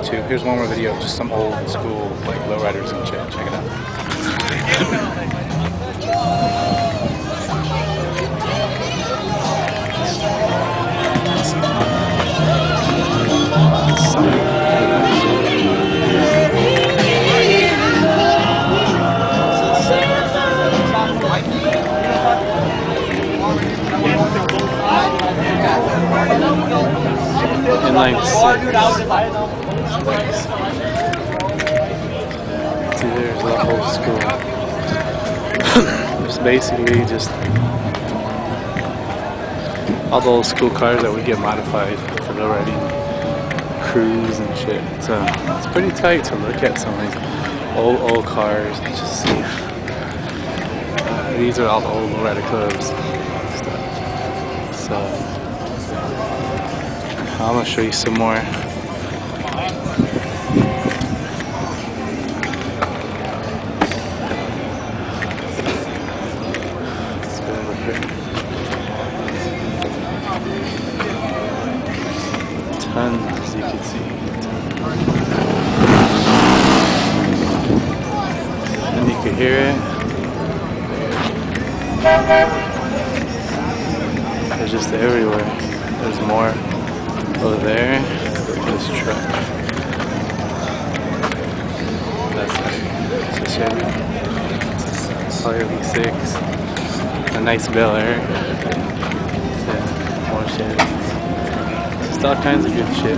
YouTube. Here's one more video of just some old school like lowriders and shit. Check it out. Inline 6. See, there's the old school. It's basically just all the old school cars that would get modified for lowriding crews and shit. So it's pretty tight to look at some of these old cars and just see. These are all the old lowrider clubs stuff. So I'm gonna show you some more. Let's go over here. Tons, as you can see. And you can hear it. They're just everywhere. There's more over there. This truck. That's like it's a Chevy. Fire V6. A nice Bel Air. More Chevy. Just all kinds of good shit.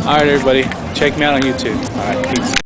Alright everybody, check me out on YouTube. Alright, peace.